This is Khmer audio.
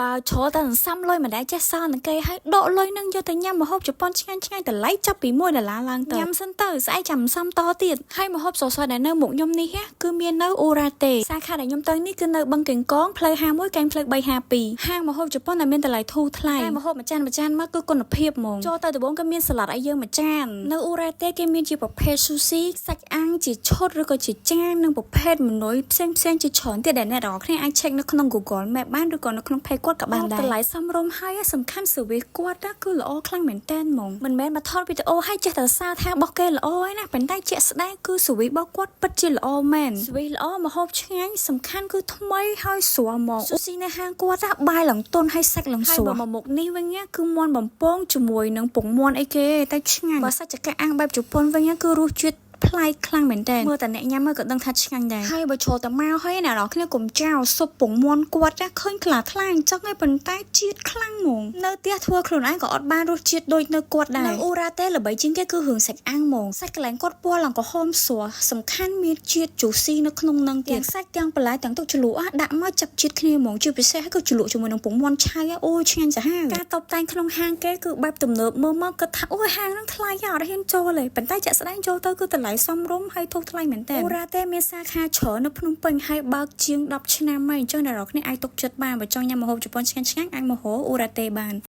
បើឈរតែសាំលុយមិនដែលចេះសល់នឹងគេហើយដកលុយនឹងយកទៅញ៉ាំម្ហូបជប៉ុនឆ្ងាញ់ៗតម្លៃចាប់ពី$1ឡើងទៅញ៉ាំសិនទៅស្អែកចាំសំតទៀតហើយម្ហូបសសដែលនៅមុខខ្ញុំនេះគឺមាននៅអូរ៉ាតេសាខាដែលខ្ញុំទៅនេះគឺនៅបឹងកេងកងផ្លូវ51កែងផ្លូវ352ហាងម្ហូបជប៉ុនដែលមានតម្លៃធូរថ្លៃតែម្ហូបមួយចានមកគឺគុណភាពហ្មងចូលទៅដំបូងក៏មានសាឡាត់ឲ្យយើងមួយចាននៅអូរ៉ាតេគេមានជាប្រភេទស៊ូស៊ីសាច់អាំងជាឈុតឬក៏ជាចាននិងប្រភេទម៉នុយផ្សេងជាច្រើនទៀតដែលអ្នកនរគ្នាអាច check នៅក្នុង Google Map បានឬក៏នៅក្នុង page គាត់ក៏បានដែរតម្លៃសមរម្យហើយសំខាន់ service គាត់គឺល្អខ្លាំងមែនតើហ្មងមិនមែនមកថតវីដេអូឲ្យចេះតែសារថារបស់គេល្អឯណាប៉ុន្តែជាក់ស្ដែងគឺ service របស់គាត់ពិតជាល្អមែន service ល្អម្ហូបឆ្ងាញ់សំខាន់គឺថ្មីហើយស្រួលហ្មងស៊ូស៊ីនៅហាងគាត់បាយឡើងទន់ហើយសាច់ឡើងស្រួលហើយមកមុខនេះវិញគឺមាន់បំពងជាមួយនឹងពងមាន់អីគេតែឆ្ងាញ់បើសាច់ចកាអាំងបែបជប៉ុនវិញគឺរសជាតិប្លែកខ្លាំងមែនតើមើលតែអ្នកញ៉ាំមើលក៏ដឹងថាឆ្ងាញ់ដែរហើយបើចូលទៅមកហើយអ្នកនរគ្នាកុំចោលស៊ុបពងមាន់គាត់ឃើញខ្លាអញ្ចឹងហើយប៉ុន្តែជាតិខ្លាំងហ្មងនៅផ្ទះធ្វើខ្លួនឯងក៏អត់បានរសជាតិដូចនៅគាត់ដែរនៅអូរ៉ាតេល្បីជាងគេគឺរឿងសាច់អាំងហ្មងសាច់កន្លែងគាត់ពណ៌ឡើងក្រហមស្រស់សំខាន់មានជាតិជូស៊ីនៅក្នុងនឹងទាំងសាច់ទាំងបន្លែទាំងទឹកជ្រលក់ដាក់មកចាប់ជាតិគ្នាហ្មងជាពិសេសគឺជ្រលក់ជាមួយនឹងពងមាន់ឆៅអូយឆ្ងាញ់សាហាវការតបតែងក្នុងហាងគេគឺបែបទំនើបមើលមកគិតថាអូយហាងហ្នឹងថ្លៃអត់ហ៊ានចូលទេប៉ុន្តែចាក់ស្ដែងចូលទៅគឺតម្លៃសមរម្យហើយធូរថ្លៃមែនតើអូរ៉ាតេមានសាខាច្រើននៅភ្នំពេញហើយបើកជាង10ឆ្នាំហើយអញ្ចឹងអ្នកនរគ្នាអាចទុកចិត្តបានបើចង់ញ៉ាំម្ហូបជប៉ុនឆ្ងាញ់ៗអាចមកហៅអូរ៉ាតេបាន